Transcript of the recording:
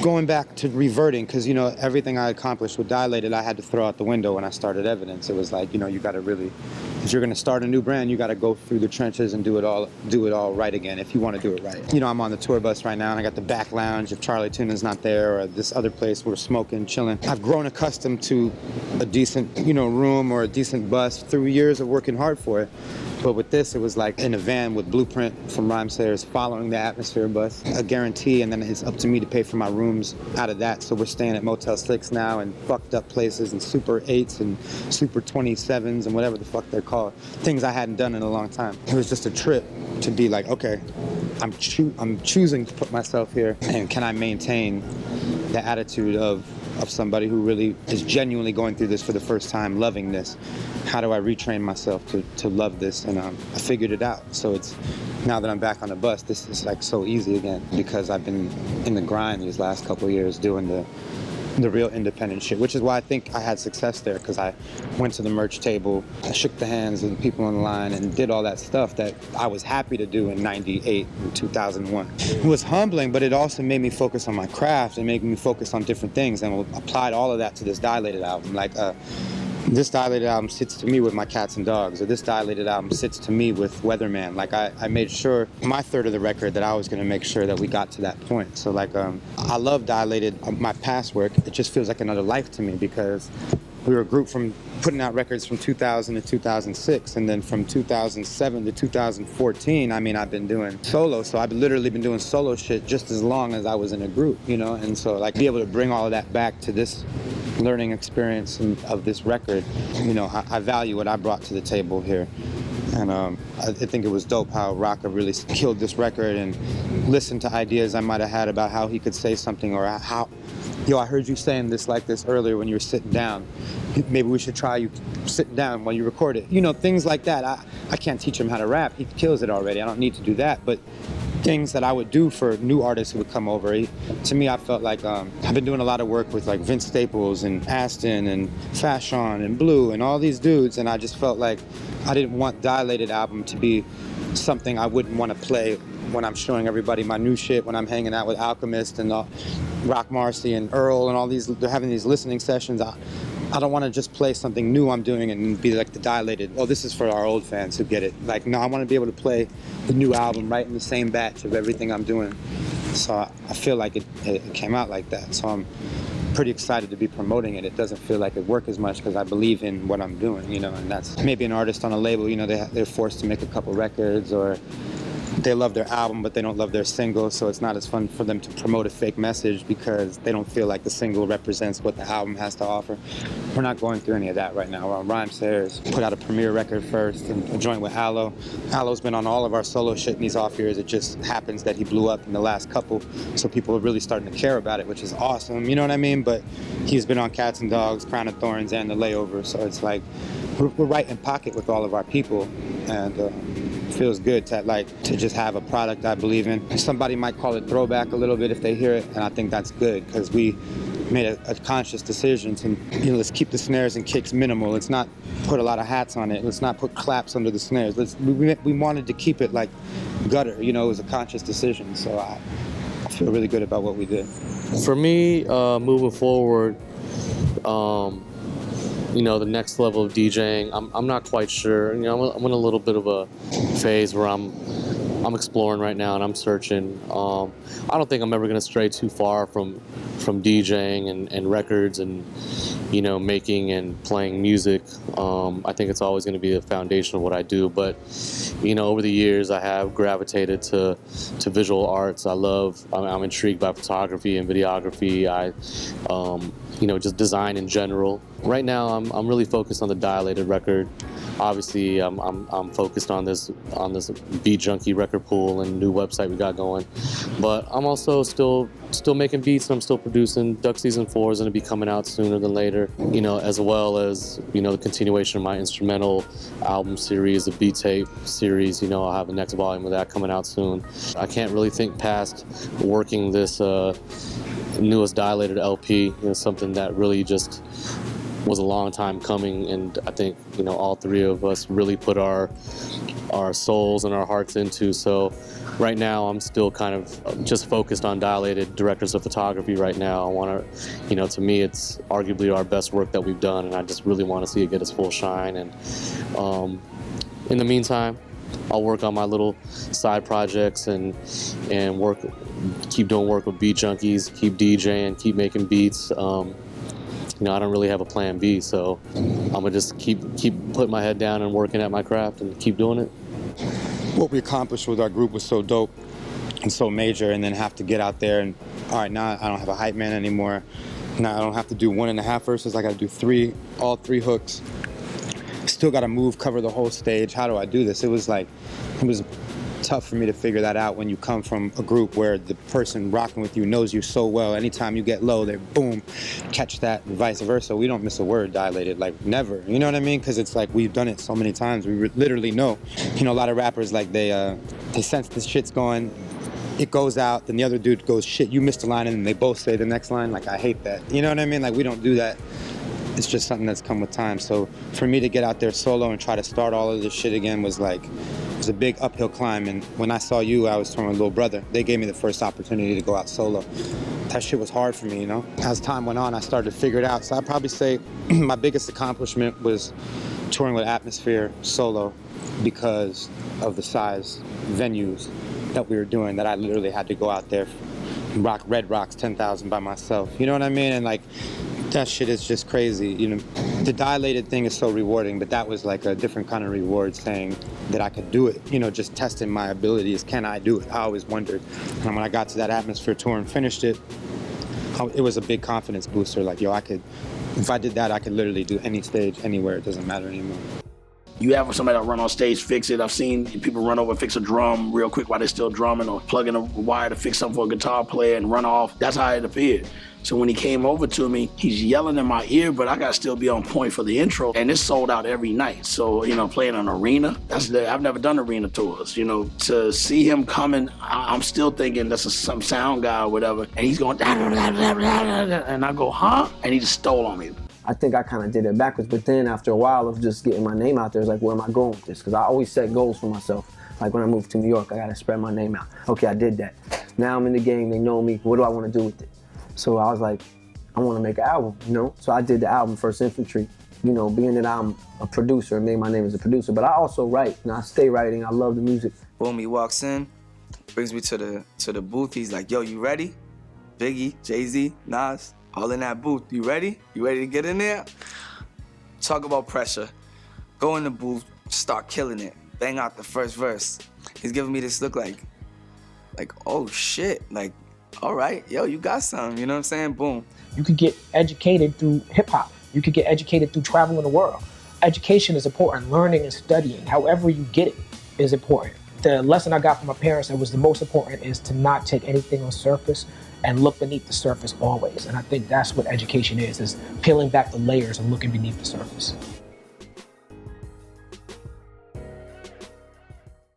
going back to reverting, because, you know, everything I accomplished with Dilated, I had to throw out the window when I started Evidence. It was like, you know, you got to really, if you're going to start a new brand, you got to go through the trenches and do it all right again if you want to do it right. You know, I'm on the tour bus right now, and I got the back lounge if Charlie Tuna's not there, or this other place we're smoking, chilling. I've grown accustomed to a decent, you know, room or a decent bus through years of working hard for it. But with this, it was like in a van with Blueprint from Rhymesayers following the Atmosphere bus, a guarantee, and then it's up to me to pay for my rooms out of that. So we're staying at Motel 6 now and fucked up places and Super 8s and Super 27s and whatever the fuck they're called. Things I hadn't done in a long time. It was just a trip to be like, okay, I'm choosing to put myself here, and can I maintain the attitude of somebody who really is genuinely going through this for the first time, loving this. How do I retrain myself to love this? And I figured it out. So it's, now that I'm back on the bus, this is like so easy again, because I've been in the grind these last couple of years doing the real independent shit, which is why I think I had success there, because I went to the merch table, I shook the hands of the people in line and did all that stuff that I was happy to do in 98 and 2001. It was humbling, but it also made me focus on my craft and made me focus on different things, and applied all of that to this Dilated album. Like, this Dilated album sits to me with My Cats and Dogs, or this Dilated album sits to me with Weatherman. Like, I made sure, my third of the record, that I was gonna make sure that we got to that point. So like, I love Dilated, my past work. It just feels like another life to me, because we were a group from putting out records from 2000 to 2006, and then from 2007 to 2014, I mean, I've been doing solo, so I've literally been doing solo shit just as long as I was in a group, you know? And so like, be able to bring all of that back to this learning experience of this record, you know, I value what I brought to the table here. And I think it was dope how Rocka really killed this record and listened to ideas I might have had about how he could say something, or how, yo, I heard you saying this like this earlier when you were sitting down. Maybe we should try you sitting down while you record it. You know, things like that. I can't teach him how to rap. He kills it already. I don't need to do that. But things that I would do for new artists who would come over. To me, I felt like I've been doing a lot of work with like Vince Staples and Aston and Fashion and Blue and all these dudes, and I just felt like I didn't want Dilated album to be something I wouldn't want to play when I'm showing everybody my new shit, when I'm hanging out with Alchemist and Rock Marcy and Earl and all these, they're having these listening sessions. I don't want to just play something new I'm doing and be like the Dilated, oh, this is for our old fans who get it. Like, no, I want to be able to play the new album right in the same batch of everything I'm doing. So I feel like it came out like that. So I'm pretty excited to be promoting it. It doesn't feel like it work as much because I believe in what I'm doing, you know, and that's maybe an artist on a label, you know, they're forced to make a couple records, or they love their album but they don't love their single, so it's not as fun for them to promote a fake message because they don't feel like the single represents what the album has to offer. We're not going through any of that right now. We're on Rhymesayers, put out a premiere record first, and a joint with Aloe. Aloe's been on all of our solo shit in these off years. It just happens that he blew up in the last couple, so people are really starting to care about it, which is awesome, you know what I mean? But he's been on Cats and Dogs, Crown of Thorns, and The Layover, so it's like we're right in pocket with all of our people, and feels good to just have a product I believe in. Somebody might call it throwback a little bit if they hear it, and I think that's good because we made a conscious decision to, you know, let's keep the snares and kicks minimal. Let's not put a lot of hats on it. Let's not put claps under the snares. We wanted to keep it like gutter, you know. It was a conscious decision, so I feel really good about what we did. For me, moving forward, you know, the next level of DJing, I'm not quite sure. You know, I'm in a little bit of a phase where I'm exploring right now and I'm searching. I don't think I'm ever going to stray too far from DJing and records and, you know, making and playing music. I think it's always going to be the foundation of what I do. But, you know, over the years, I have gravitated to visual arts. I'm intrigued by photography and videography. You know, just design in general. Right now, I'm really focused on the Dilated record. Obviously, I'm focused on this Beat Junkie record pool and new website we got going. But I'm also still making beats and I'm still producing. Duck Season 4 is going to be coming out sooner than later. You know, as well as, you know, the continuation of my instrumental album series, the beat tape series. You know, I'll have the next volume of that coming out soon. I can't really think past working this newest Dilated LP. You know, something that really just was a long time coming, and I think, you know, all three of us really put our our souls and our hearts into. So right now I'm still kind of just focused on Dilated directors of photography right now. I want to, to me it's arguably our best work that we've done, and I just really want to see it get its full shine. And in the meantime, I'll work on my little side projects and keep doing work with Beat Junkies, keep DJing, keep making beats. I don't really have a plan B, so I'm gonna just keep putting my head down and working at my craft and keep doing it. What we accomplished with our group was so dope and so major, and then have to get out there and, all right, now I don't have a hype man anymore. Now I don't have to do 1.5 verses, I gotta do all three hooks. Still gotta move, cover the whole stage. How do I do this? It was tough for me to figure that out when you come from a group where the person rocking with you knows you so well. Anytime you get low, they boom, catch that, and vice versa. We don't miss a word, Dilated, like never. You know what I mean? Because it's like we've done it so many times. We literally know. A lot of rappers, like they sense this shit's going, it goes out, then the other dude goes, shit, you missed a line, and then they both say the next line. Like, I hate that. You know what I mean? Like, we don't do that. It's just something that's come with time. So for me to get out there solo and try to start all of this shit again was a big uphill climb. And when I saw you, I was touring with Little Brother. They gave me the first opportunity to go out solo. That shit was hard for me, As time went on, I started to figure it out. So I'd probably say my biggest accomplishment was touring with Atmosphere solo because of the size venues that we were doing, that I literally had to go out there and rock Red Rocks 10,000 by myself. You know what I mean? And that shit is just crazy. The Dilated thing is so rewarding, but that was like a different kind of reward, saying that I could do it. Just testing my abilities. Can I do it? I always wondered. And when I got to that Atmosphere tour and finished it, it was a big confidence booster. Like, yo, if I did that, I could literally do any stage, anywhere. It doesn't matter anymore. You have somebody that run on stage, fix it. I've seen people run over, fix a drum real quick while they're still drumming, or plug in a wire to fix something for a guitar player and run off. That's how it appeared. So when he came over to me, he's yelling in my ear, but I gotta still be on point for the intro. And it's sold out every night. So, playing an arena, I've never done arena tours. To see him coming, I'm still thinking that's some sound guy or whatever. And he's going, and I go, huh? And he just stole on me. I think I kind of did it backwards, but then after a while of just getting my name out there, it's like, where am I going with this? Because I always set goals for myself. Like when I moved to New York, I got to spread my name out. Okay, I did that. Now I'm in the game, they know me. What do I want to do with it? So I was like, I want to make an album, So I did the album First Infantry, being that I'm a producer and made my name as a producer. But I also write, and I stay writing. I love the music. Boom, he walks in, brings me to the booth. He's like, yo, you ready? Biggie, Jay-Z, Nas. All in that booth. You ready? You ready to get in there? Talk about pressure. Go in the booth, start killing it. Bang out the first verse. He's giving me this look like, oh shit. Like, all right, yo, you got something. You know what I'm saying? Boom. You could get educated through hip hop. You could get educated through traveling the world. Education is important. Learning and studying, however you get it, is important. The lesson I got from my parents that was the most important is to not take anything on surface and look beneath the surface always. And I think that's what education is peeling back the layers and looking beneath the surface.